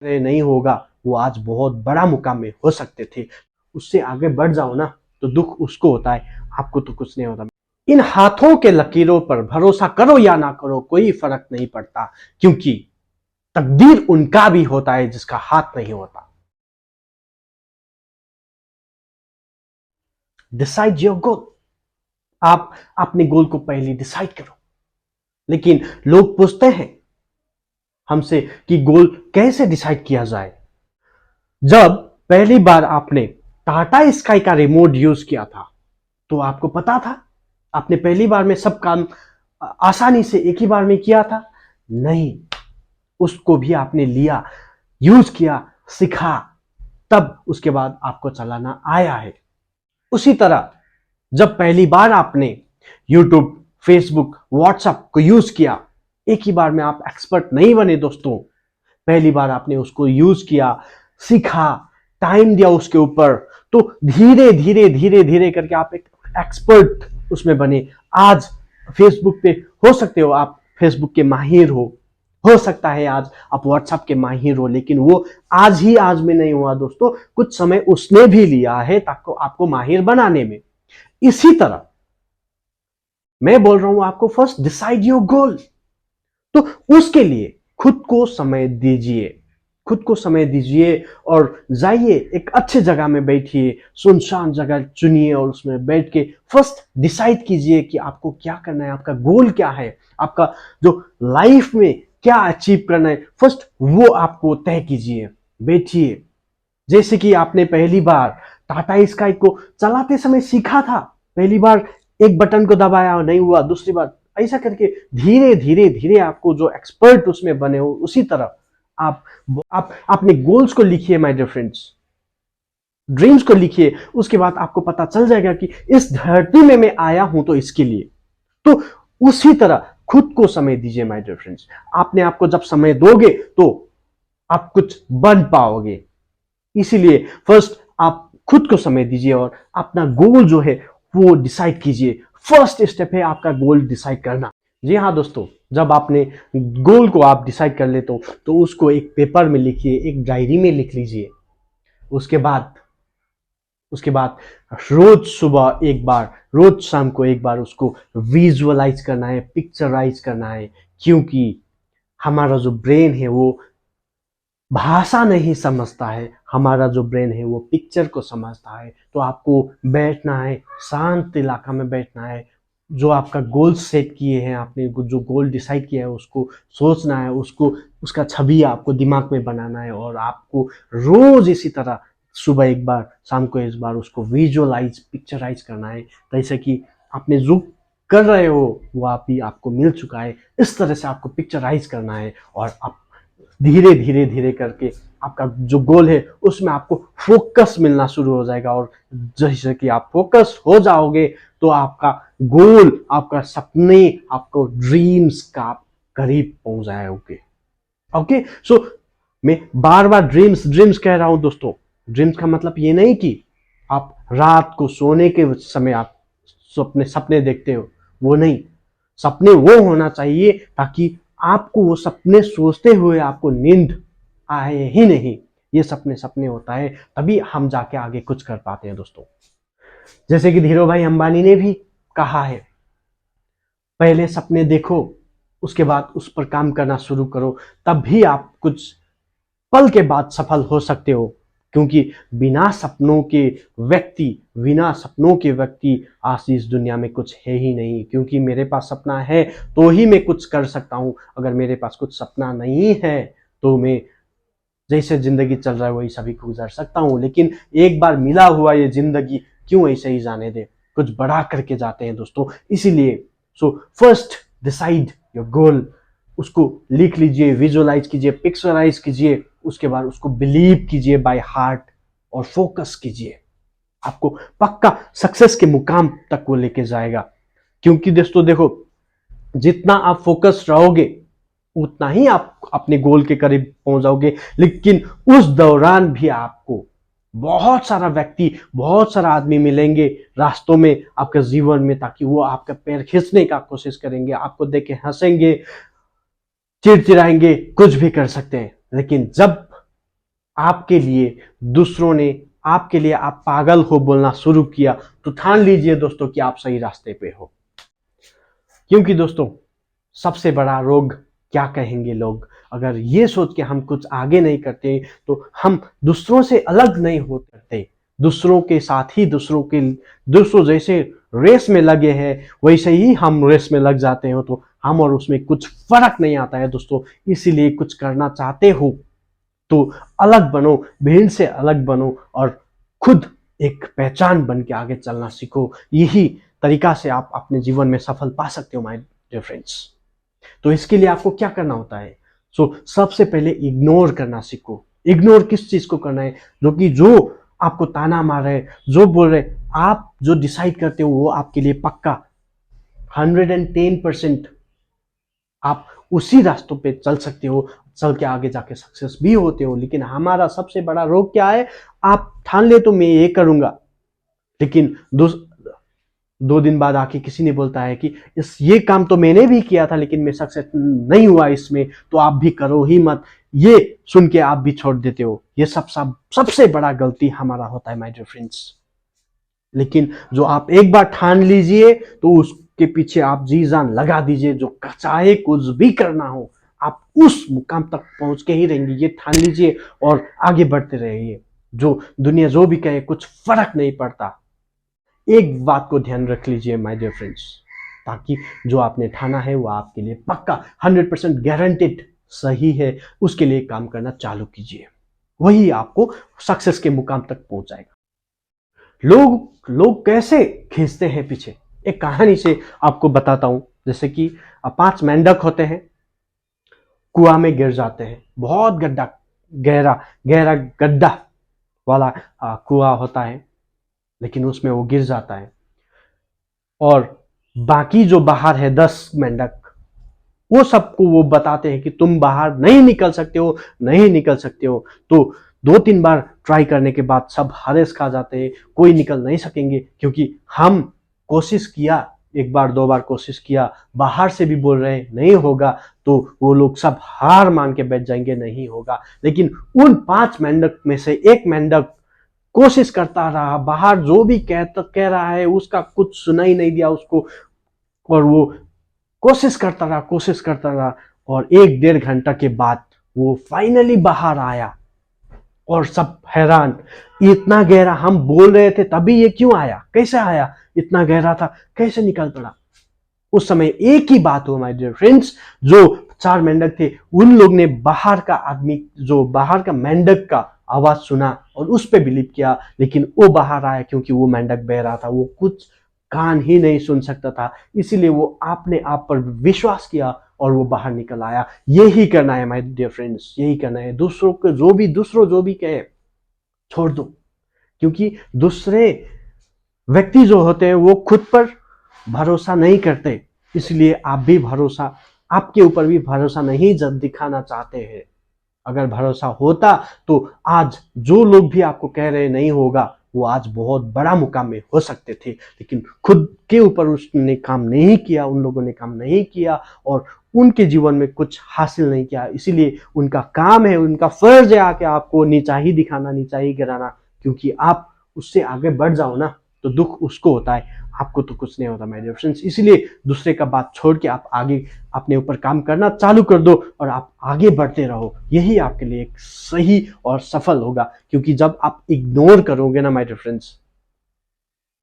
नहीं होगा वो आज बहुत बड़ा मुकाम में हो सकते थे। उससे आगे बढ़ जाओ ना तो दुख उसको होता है, आपको तो कुछ नहीं होता। इन हाथों के लकीरों पर भरोसा करो या ना करो कोई फर्क नहीं पड़ता, क्योंकि तकदीर उनका भी होता है जिसका हाथ नहीं होता। Decide your goal. आप अपने गोल को पहले डिसाइड करो। लेकिन लोग पूछते हैं हमसे कि गोल कैसे डिसाइड किया जाए। जब पहली बार आपने टाटा स्काई का रिमोट यूज किया था तो आपको पता था आपने पहली बार में सब काम आसानी से एक ही बार में किया था? नहीं, उसको भी आपने लिया, यूज किया, सीखा, तब उसके बाद आपको चलाना आया है। उसी तरह जब पहली बार आपने YouTube, Facebook, WhatsApp को यूज किया, एक ही बार में आप एक्सपर्ट नहीं बने दोस्तों। पहली बार आपने उसको यूज किया, सीखा, टाइम दिया उसके ऊपर, तो धीरे धीरे धीरे धीरे करके आप एक एक्सपर्ट उसमें बने। आज फेसबुक पे हो सकते हो आप फेसबुक के माहिर हो सकता है आज आप व्हाट्सएप के माहिर हो, लेकिन वो आज में नहीं हुआ दोस्तों, कुछ समय उसने भी लिया है ताकि आपको माहिर बनाने में। इसी तरह मैं बोल रहा हूं आपको फर्स्ट डिसाइड योर गोल। तो उसके लिए खुद को समय दीजिए, खुद को समय दीजिए और जाइए एक अच्छे जगह में बैठिए, सुनसान जगह चुनिए और उसमें बैठ के फर्स्ट डिसाइड कीजिए कि आपको क्या करना है, आपका गोल क्या है, आपका जो लाइफ में क्या अचीव करना है, फर्स्ट वो आपको तय कीजिए। बैठिए, जैसे कि आपने पहली बार टाटा स्काई को चलाते समय सीखा था, पहली बार एक बटन को दबाया और नहीं हुआ, दूसरी बार ऐसा करके धीरे धीरे धीरे आपको जो एक्सपर्ट उसमें बने हो, उसी तरह आप अपने गोल्स को लिखिए माय डियर फ्रेंड्स, ड्रीम्स को लिखिए। उसके बाद आपको पता चल जाएगा कि इस धरती में मैं आया हूं तो इसके लिए। तो उसी तरह खुद को समय दीजिए माय डियर फ्रेंड्स। आपने आपको जब समय दोगे तो आप कुछ बन पाओगे। इसीलिए फर्स्ट आप खुद को समय दीजिए और अपना गोल जो है वो डिसाइड कीजिए। फर्स्ट स्टेप है आपका गोल डिसाइड करना। जी हाँ दोस्तों, जब आपने गोल को आप डिसाइड कर लेते हो तो उसको एक पेपर में लिखिए, एक डायरी में लिख लीजिए। उसके बाद रोज सुबह एक बार, रोज शाम को एक बार उसको विजुअलाइज करना है, पिक्चराइज करना है, क्योंकि हमारा जो ब्रेन है वो भाषा नहीं समझता है, हमारा जो ब्रेन है वो पिक्चर को समझता है। तो आपको बैठना है, शांत इलाका में बैठना है, जो आपका गोल सेट किए हैं आपने, जो गोल डिसाइड किया है उसको सोचना है, उसको उसका छवि आपको दिमाग में बनाना है और आपको रोज इसी तरह सुबह एक बार, शाम को एक बार उसको विजुअलाइज, पिक्चराइज करना है। जैसे कि आपने जो कर रहे हो वो आप ही आपको मिल चुका है, इस तरह से आपको पिक्चराइज करना है और आप धीरे धीरे धीरे करके आपका जो गोल है उसमें आपको फोकस मिलना शुरू हो जाएगा। और जैसे कि आप फोकस हो जाओगे तो आपका गोल, आपका सपने, आपको ड्रीम्स का करीब पहुंच जाओगे। ओके, सो मैं बार बार ड्रीम्स ड्रीम्स कह रहा हूं दोस्तों। ड्रीम्स का मतलब ये नहीं कि आप रात को सोने के समय आप सपने सपने देखते हो, वो नहीं। सपने वो होना चाहिए ताकि आपको वो सपने सोचते हुए आपको नींद आए ही नहीं। ये सपने सपने होता है, तभी हम जाके आगे कुछ कर पाते हैं दोस्तों। जैसे कि धीरू भाई अंबानी ने भी कहा है, पहले सपने देखो, उसके बाद उस पर काम करना शुरू करो, तब भी आप कुछ पल के बाद सफल हो सकते हो। क्योंकि बिना सपनों के व्यक्ति आज इस दुनिया में कुछ है ही नहीं। क्योंकि मेरे पास सपना है तो ही मैं कुछ कर सकता हूं, अगर मेरे पास कुछ सपना नहीं है तो मैं जैसे जिंदगी चल रहा है वही सभी को गुजार सकता हूं। लेकिन एक बार मिला हुआ ये जिंदगी क्यों ऐसे ही जाने दे, कुछ बड़ा करके जाते हैं दोस्तों। इसीलिए so first decide your goal, उसको लिख लीजिए, विजुअलाइज कीजिए, पिक्चराइज कीजिए, उसके बाद उसको बिलीव कीजिए बाय हार्ट और फोकस कीजिए। आपको पक्का सक्सेस के मुकाम तक वो लेके जाएगा। क्योंकि दोस्तों देखो, जितना आप फोकस रहोगे उतना ही आप अपने गोल के करीब पहुंच जाओगे। लेकिन उस दौरान भी आपको बहुत सारा व्यक्ति, बहुत सारा आदमी मिलेंगे रास्तों में आपके जीवन में, ताकि वो आपका पैर खींचने का कोशिश करेंगे, आपको देख के हंसेंगे, चिड़चिड़ाएंगे, कुछ भी कर सकते हैं। लेकिन जब आपके लिए दूसरों ने आपके लिए आप पागल हो बोलना शुरू किया, तो ठान लीजिए दोस्तों कि आप सही रास्ते पे हो। क्योंकि दोस्तों सबसे बड़ा रोग क्या कहेंगे लोग, अगर ये सोच के हम कुछ आगे नहीं करते तो हम दूसरों से अलग नहीं होते, दूसरों के साथ ही दूसरों जैसे रेस में लगे हैं वैसे ही हम रेस में लग जाते हो, तो हम और उसमें कुछ फर्क नहीं आता है दोस्तों। इसीलिए कुछ करना चाहते हो तो अलग बनो, भीड़ से अलग बनो और खुद एक पहचान बन के आगे चलना सीखो। यही तरीका से आप अपने जीवन में सफल पा सकते हो माय डियर फ्रेंड्स। तो इसके लिए आपको क्या करना होता है? सबसे पहले इग्नोर करना सीखो। इग्नोर किस चीज को करना है? जो आपको ताना मार रहे, जो बोल रहे, आप जो डिसाइड करते हो वो आपके लिए पक्का 110% आप उसी रास्तों पे चल सकते हो, चल के आगे जाके सक्सेस भी होते हो। लेकिन हमारा सबसे बड़ा रोग क्या है? आप ठान ले तो मैं ये करूंगा, लेकिन 2 दिन बाद आके किसी ने बोलता है कि ये काम तो मैंने भी किया था लेकिन मैं सक्सेस नहीं हुआ इसमें, तो आप भी करो ही मत। ये सुन के आप भी छोड़ देते हो। ये सबसे बड़ा गलती हमारा होता है माय डियर फ्रेंड्स। लेकिन जो आप एक बार ठान लीजिए तो उसके पीछे आप जी जान लगा दीजिए, जो चाहे कुछ भी करना हो आप उस मुकाम तक पहुंच के ही रहेंगे, ये ठान लीजिए और आगे बढ़ते रहिए। जो दुनिया जो भी कहे कुछ फर्क नहीं पड़ता। एक बात को ध्यान रख लीजिए माय डियर फ्रेंड्स, ताकि जो आपने ठाना है वो आपके लिए पक्का 100% गारंटेड सही है, उसके लिए काम करना चालू कीजिए। वही आपको सक्सेस के मुकाम तक पहुंचाएगा। लोग कैसे खींचते हैं पीछे, एक कहानी से आपको बताता हूं। जैसे कि 5 मेंढक होते हैं, कुआं में गिर जाते हैं। बहुत गहरा गहरा गड्ढा वाला कुआं होता है, लेकिन उसमें वो गिर जाता है। और बाकी जो बाहर है 10 मेंढक, वो सबको वो बताते हैं कि तुम बाहर नहीं निकल सकते हो, नहीं निकल सकते हो। तो 2-3 बार ट्राई करने के बाद सब हारेस खा जाते हैं, कोई निकल नहीं सकेंगे, क्योंकि हम कोशिश किया, 1 बार 2 बार कोशिश किया, बाहर से भी बोल रहे नहीं होगा, तो वो लोग सब हार मान के बैठ जाएंगे, नहीं होगा। लेकिन उन 5 मेंढक में से एक मेंढक कोशिश करता रहा, बाहर जो भी कह रहा है उसका कुछ सुनाई नहीं दिया उसको, और वो कोशिश करता रहा। और 1-1.5 घंटा के बाद वो फाइनली बाहर आया और सब हैरान, इतना गहरा हम बोल रहे थे तभी ये क्यों आया, कैसे आया, इतना गहरा था कैसे निकल पड़ा। उस समय एक ही बात हो माय डियर फ्रेंड्स, जो 4 मेंढक थे उन लोग ने बाहर का मेंढक का आवाज सुना और उस पर बिलीव किया, लेकिन वो बाहर आया क्योंकि वो मेंढक बह रहा था, वो कुछ कान ही नहीं सुन सकता था, इसीलिए वो अपने आप पर विश्वास किया और वो बाहर निकल आया। यही करना है माय डियर फ्रेंड्स, यही करना है। दूसरों जो भी कहे छोड़ दो, क्योंकि दूसरे व्यक्ति जो होते हैं वो खुद पर भरोसा नहीं करते, इसलिए आपके ऊपर भी भरोसा नहीं जब दिखाना चाहते हैं। अगर भरोसा होता तो आज जो लोग भी आपको कह रहे नहीं होगा, वो आज बहुत बड़ा मुकाम में हो सकते थे। लेकिन खुद के ऊपर उसने काम नहीं किया, उन लोगों ने काम नहीं किया और उनके जीवन में कुछ हासिल नहीं किया, इसीलिए उनका काम है, उनका फर्ज है आके आपको नीचा ही दिखाना, नीचा ही गिराना। क्योंकि आप उससे आगे बढ़ जाओ ना तो दुख उसको होता है, आपको तो कुछ नहीं होता माय डियर फ्रेंड्स। इसलिए दूसरे का बात छोड़ के आप आगे अपने ऊपर काम करना चालू कर दो और आप आगे बढ़ते रहो। यही आपके लिए एक सही और सफल होगा। क्योंकि जब आप इग्नोर करोगे ना माय डियर फ्रेंड्स,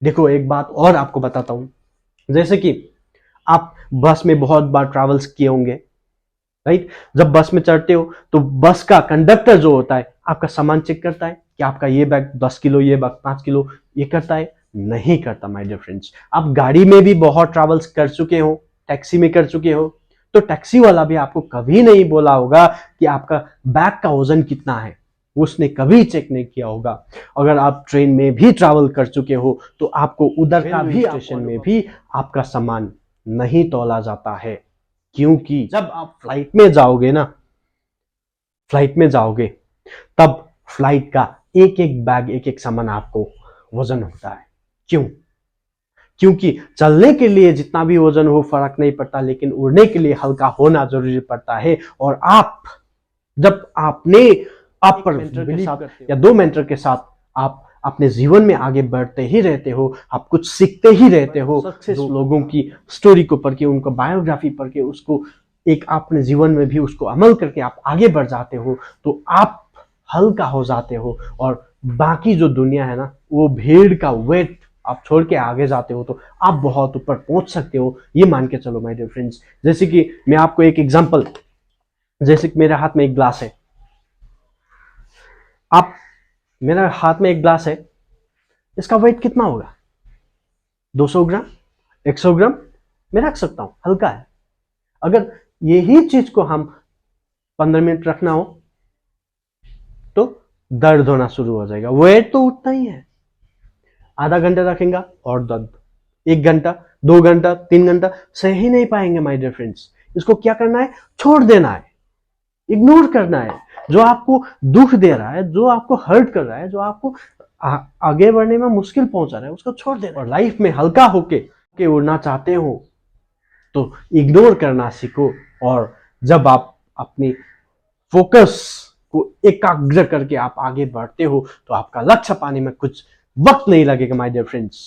देखो एक बात और आपको बताता हूं। जैसे कि आप बस में बहुत बार ट्रैवल्स किए होंगे, राइट? जब बस में चढ़ते हो तो बस का कंडक्टर जो होता है आपका सामान चेक करता है कि आपका ये बैग 10 किलो, ये बैग 5 किलो, ये करता है? नहीं करता माय डियर फ्रेंड्स। आप गाड़ी में भी बहुत ट्रैवल्स कर चुके हो, टैक्सी में कर चुके हो, तो टैक्सी वाला भी आपको कभी नहीं बोला होगा कि आपका बैग का वजन कितना है, उसने कभी चेक नहीं किया होगा। अगर आप ट्रेन में भी ट्रैवल कर चुके हो तो आपको उधर का भी स्टेशन में भी आपका सामान नहीं तौला जाता है, क्योंकि जब आप फ्लाइट में जाओगे तब फ्लाइट का एक एक बैग, एक एक सामान आपको वजन होता है। क्यों? क्योंकि चलने के लिए जितना भी वजन हो फर्क नहीं पड़ता, लेकिन उड़ने के लिए हल्का होना जरूरी पड़ता है। और जब आपने आप पर बिलीव करते हो या 2 मेंटर के साथ आप अपने जीवन में आगे बढ़ते ही रहते हो, आप कुछ सीखते ही रहते हो। सक्सेस लोगों की स्टोरी को पढ़ के, उनका बायोग्राफी पढ़ के, उसको एक अपने जीवन में भी उसको अमल करके आप आगे बढ़ जाते हो, तो आप हल्का हो जाते हो और बाकी जो दुनिया है ना, वो भीड़ का वेट आप छोड़ के आगे जाते हो तो आप बहुत ऊपर पहुंच सकते हो, ये मान के चलो माय डियर फ्रेंड्स। जैसे कि मैं आपको एक एग्जांपल, जैसे कि मेरे हाथ में एक ग्लास है, आप मेरा हाथ में एक ग्लास है, इसका वेट कितना होगा? 200 ग्राम, 100 ग्राम मैं रख सकता हूं, हल्का है। अगर यही चीज को हम 15 मिनट रखना हो तो दर्द होना शुरू हो जाएगा। वेट तो उतना ही है। आधा घंटा रखेंगे और दर्द, 1 घंटा, 2 घंटा, 3 घंटा सह ही नहीं पाएंगे माय डियर फ्रेंड्स। इसको क्या करना है? छोड़ देना है, इग्नोर करना है। जो आपको दुख दे रहा है, जो आपको हर्ट कर रहा है, जो आपको आगे बढ़ने में मुश्किल पहुंचा रहा है, उसको छोड़ देना। और लाइफ में हल्का होके उड़ना चाहते हो तो इग्नोर करना सीखो। और जब आप अपनी फोकस को एकाग्र करके आप आगे बढ़ते हो तो आपका लक्ष्य पाने में कुछ वक्त नहीं लगेगा माय डियर फ्रेंड्स।